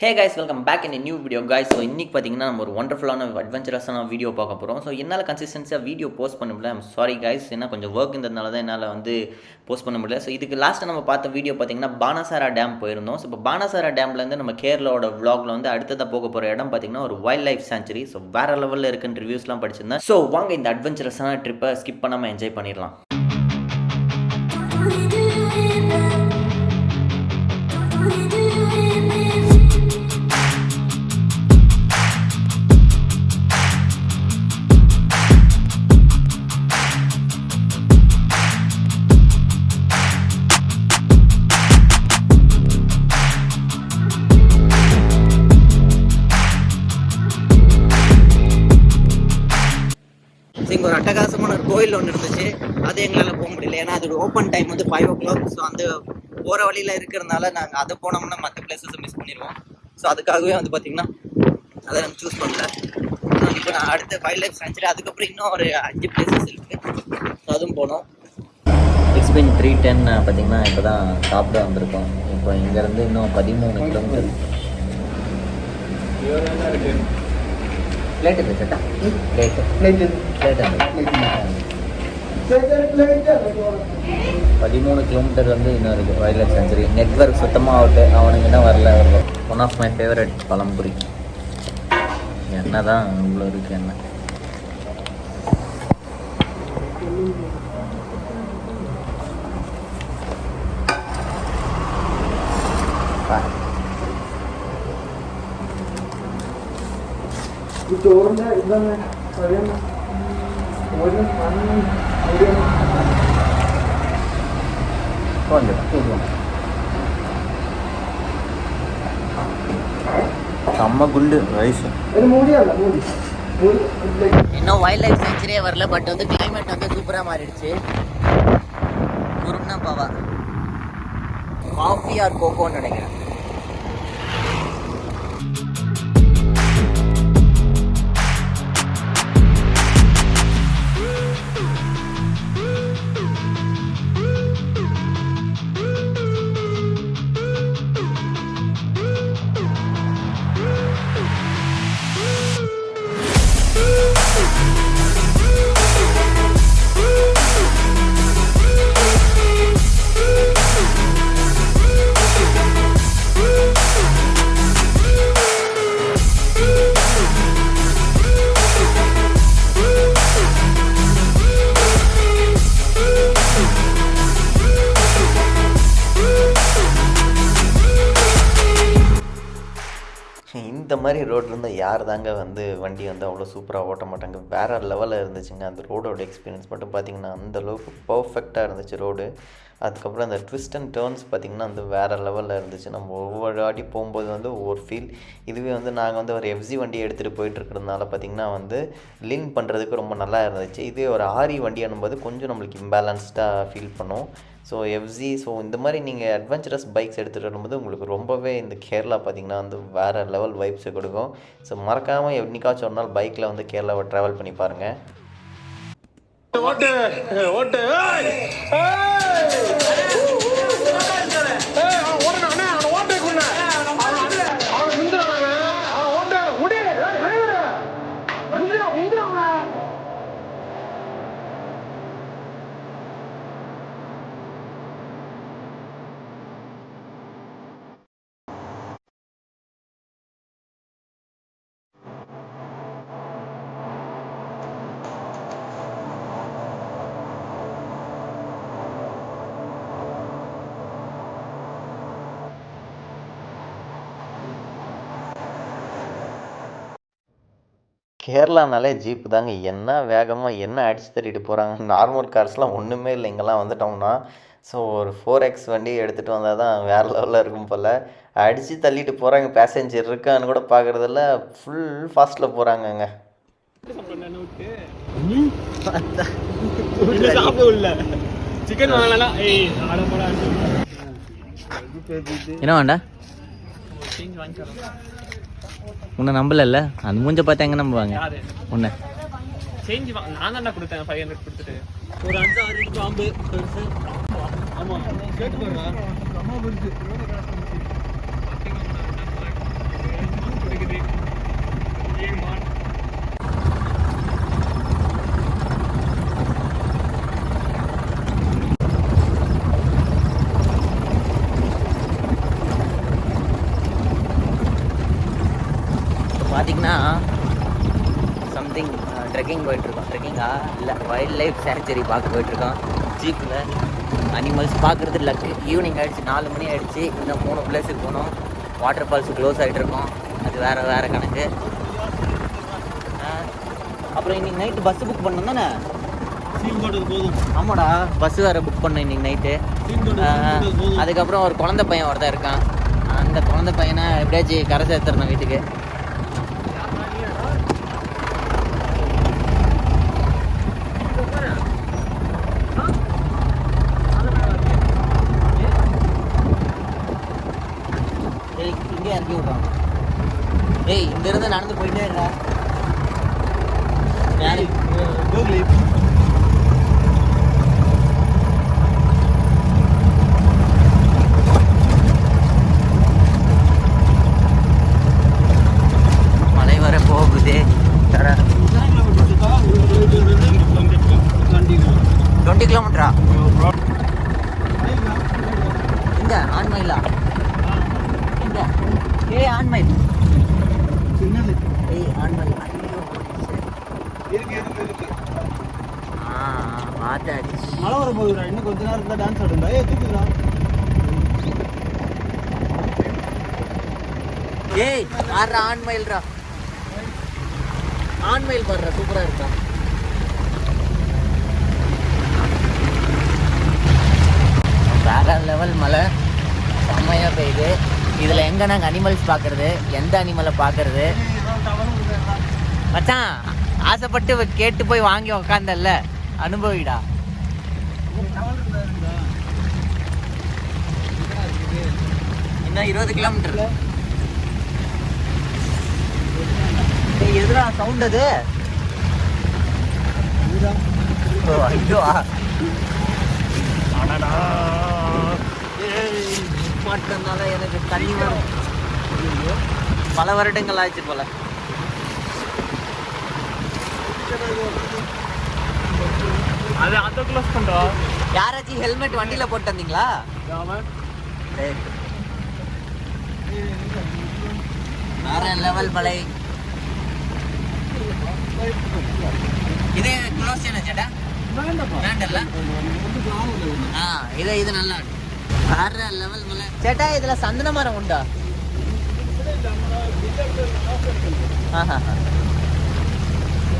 Hey guys, welcome back in new video guys. So இன்றைக்கி பார்த்தீங்கன்னா நம்ம ஒரு ஒண்டர்ஃபுல்லான அட்வென்ச்சரஸான வீடியோ பார்க்க போகிறோம். ஸோ என்னால் கன்சிஸ்டன்ஸியாக வீடியோ போஸ்ட் பண்ண முடியல. சாரி கைஸ், ஏன்னா கொஞ்சம் ஒர்க் இருந்ததுனால தான் என்னால் போஸ்ட் பண்ண முடியல. ஸோ இதுக்கு லாஸ்ட்டாக நம்ம பார்த்த வீடியோ பார்த்தீங்கன்னா பானாசாரா டேம் போயிருந்தோம். ஸோ இப்போ பானாசாரா டேம்லேருந்து நம்ம கேரளாவோட விளாகில் அடுத்ததாக போக போகிற இடம் பார்த்தீங்கன்னா ஒரு வைல்ட் லைஃப் சாங்சுரி. ஸோ வேறு லெவலில் இருக்குன்னு ரிவ்யூஸ்லாம் படிச்சிருந்தேன். ஸோ வாங்க இந்த அட்வென்ச்சரஸான ட்ரிப்பை ஸ்கிப் பண்ணாமல் என்ஜாய் பண்ணிடலாம். இங்கே ஒரு அட்டகாசமான ஒரு கோயில் ஒன்று இருந்துச்சு. அது எங்களால் போக முடியல, ஏன்னா அது ஓப்பன் டைம் 5 o'clock. ஸோ அந்த போகிற வழியில் இருக்கிறதுனால நாங்கள் அதை போனோம்னா மற்ற பிளேஸஸை மிஸ் பண்ணிடுவோம். ஸோ அதுக்காகவே பார்த்திங்கன்னா அதை நம்ம சூஸ் பண்ணல. இப்போ நான் அடுத்த வைல்ட் லைஃப் சாங்சுரி, அதுக்கப்புறம் இன்னும் ஒரு 5 பிளேசஸ் இருக்குது. ஸோ அதுவும் போனோம். எக்ஸ்பின் 310 பார்த்திங்கன்னா இப்போ தான் சாப்பிட வந்திருக்கோம். இப்போ இங்கேருந்து இன்னும் 13 கிலோமீட்டர். பிளேட் இருக்கு, பிளேட் 13 கிலோமீட்டர் இன்னும் இருக்குது வைல்ட் லைஃப் சாங்சுரி. நெட்வொர்க் சுத்தமாக அவுட்டு, அவனுக்கு இன்னும் வரல. ஒன் ஆஃப் மை ஃபேவரட் பழம்புரி. எண்ணெய் தான் இவ்வளோ இருக்குது எண்ணெய். ചോറിൻ്റെ ഇതാണ് പറയുന്ന ഒരു செம்ம குண்டு ரைஸ். மூடியல்ல மூடி இன்னும் வைல்ட் லைஃப் சாங்சுரியே வரல. பட் கிளைமேட் சூப்பராக மாறிடுச்சு. குருன்னா பாவா காஃபி ஆர் கோகோன்னு நினைக்கிறேன். இந்த மாதிரி ரோடு இருந்தால் யார் தாங்க வண்டி அவ்வளோ சூப்பராக ஓட்ட மாட்டாங்க. வேறு லெவலில் இருந்துச்சுங்க. அந்த ரோடோட எக்ஸ்பீரியன்ஸ் மட்டும் பார்த்திங்கன்னா அந்தளவுக்கு பர்ஃபெக்டாக இருந்துச்சு ரோடு. அதுக்கப்புறம் அந்த ட்விஸ்ட் அண்ட் டேர்ன்ஸ் பார்த்திங்கன்னா வேறு லெவலில் இருந்துச்சு. நம்ம ஒவ்வொரு வாட்டி போகும்போது ஒவ்வொரு ஃபீல். இதுவே நாங்கள் ஒரு எஃப்சி வண்டியை எடுத்துகிட்டு போயிட்டுருக்கிறதுனால பார்த்திங்கன்னா லீன் பண்ணுறதுக்கு ரொம்ப நல்லா இருந்துச்சு. இதே ஒரு ஆரி வண்டி அனும்போது கொஞ்சம் நம்மளுக்கு இம்பேலன்ஸ்டாக ஃபீல் பண்ணும். ஸோ எஃப்சி, ஸோ இந்த மாதிரி நீங்கள் அட்வென்ச்சரஸ் பைக்ஸ் எடுத்துகிட்டு வரும்போது உங்களுக்கு ரொம்பவே இந்த கேரளா பார்த்திங்கன்னா வேறு லெவல் வைப்ஸை கொடுக்கும். ஸோ மறக்காமல் என்னைக்காச்சும் ஒரு நாள் பைக்கில் கேரளாவை ட்ராவல் பண்ணி பாருங்கள். கேரளானாலே ஜீப்பு தாங்க. என்ன வேகமாக என்ன அடித்து தள்ளிட்டு போகிறாங்க. நார்மல் கார்ஸ்லாம் ஒன்றுமே இல்லை இங்கெல்லாம் வந்துட்டோம்னா. ஸோ ஒரு 4X வண்டி எடுத்துகிட்டு வந்தால் தான் வேறு லெவலில் இருக்கும் போல். அடித்து தள்ளிட்டு போகிறாங்க. பேசஞ்சர் இருக்கான்னு கூட பார்க்குறதில்ல, ஃபுல் ஃபாஸ்ட்டில் போகிறாங்கங்க. என்ன வேண்டா உன்னை நம்பல. அந்த மூஞ்ச பார்த்தா எங்க நம்புவாங்க உன்னை? சேஞ்ச் நான் தான்டா கொடுத்தேன் 500 கொடுத்துட்டு ஒரு 5-6 பாம்பு பெருசு. ஆமா கேட்டு பாருடா அம்மா பெருசு. இருக்குது. ஏமா பார்த்தீங்கன்னா சம்திங் ட்ரெக்கிங் போயிட்டுருக்கோம். ட்ரெக்கிங்கா இல்லை, வைல்ட் லைஃப் சேங்சுரி பார்க்க போயிட்டுருக்கோம் ஜீப்பில். அனிமல்ஸ் பார்க்குறது லக்கு. ஈவினிங் ஆகிடுச்சு, 4 மணி ஆகிடுச்சு. இன்னும் 3 பிளேஸுக்கு போகணும். வாட்டர் ஃபால்ஸு க்ளோஸ் ஆகிட்டு இருக்கோம். அது வேறு கணக்கு. அப்புறம் இன்றைக்கி நைட்டு பஸ்ஸு புக் பண்ணோம் தானே? ஆமாடா, பஸ்ஸு வேறு புக் பண்ணோம் இன்றைக்கி நைட்டு. அதுக்கப்புறம் ஒரு குழந்தை பையன் ஒருத்தன் இருக்கான். அந்த குழந்தை பையனை எப்படியாச்சும் கரை சேர்த்துறணும் வீட்டுக்கு. இங்கே இறக்கி விட்றான். ஏய், இங்கேருந்து நடந்து போயிட்டே இருக்கா. யாரு மழை வர போகுது. 20 கிலோமீட்டரா? எங்க ஆண்மயிலா? எங்க? ஏய் ஆண்மயில். ஏய் ஆண்மயில். பார்த்தாச்சு. மழை வர போகுதுடா, இன்னும் கொஞ்ச நேரத்துல டான்ஸ் ஆடுண்டா. ஏய் தூக்குடா. ஏய் ஆடுறா ஆண்மயில்ரா. ஆண்மயில் பாடுறா, சூப்பரா இருக்கா. வேற லெவல் மழை செம்மையாக பெய்யுது. இதில் எங்கே நாங்கள் அனிமல்ஸ் பார்க்குறது, எந்த அனிமலை பார்க்குறது? மச்சான், ஆசைப்பட்டு கேட்டு போய் வாங்கி உக்காந்தல்ல, அனுபவிடா. இன்னும் 20 கிலோமீட்டர். எதுடா சவுண்ட் அது? ஐயோ மாற்றனால எனக்கு தண்ணி வரும். பல வருடங்கள் ஆச்சு போல. அது அந்த க்ளோஸ் பண்றா. யாராச்சும் ஹெல்மெட் வண்டியில போட்டு வந்தீங்களா? வேற லெவல் மலை. இது க்ளோஸ் என்ன சேட்டா? வேண்டல்ல. இது நல்லா இருக்கு. வேற லெவல் மலை சேட்டா. இதுல சந்தன மரம் உண்டா?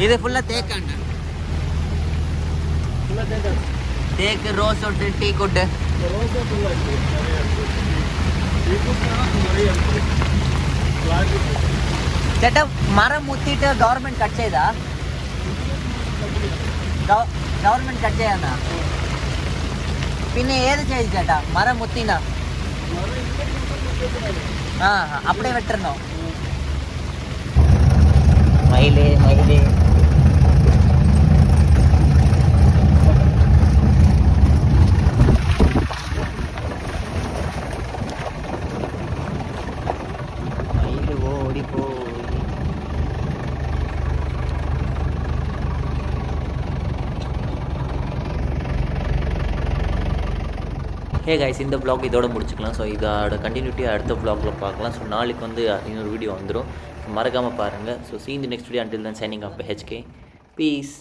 இது ஃபுல்லா தேக்காண்ட. தேக்கு, ரோஸ் ஒட்டு, டீ கொட்டு. ചേട്ടാ മരം മുത്തിയിട്ട് ഗവൺമെന്റ് കട്ട് ചെയ്താ? ഗവൺമെന്റ് കട്ട് ചെയ്യാന്നാ? പിന്നെ ഏത് ചെയ്തു ചേട്ടാ? മരം മുത്തിനാ? ആ അപ്പടെ വെട്ടണോ? മയില് മയില്. ஹே கைஸ், இந்த vlog இதோட முடிச்சுக்கலாம். ஸோ இதோட கண்டினியூட்டி அடுத்த vlogல பார்க்கலாம். ஸோ நாளைக்கு வந்து இன்னொரு வீடியோ வந்துடும். மறக்காமல் பாருங்கள். So see you in the next video. Until then, signing off by HK. Peace.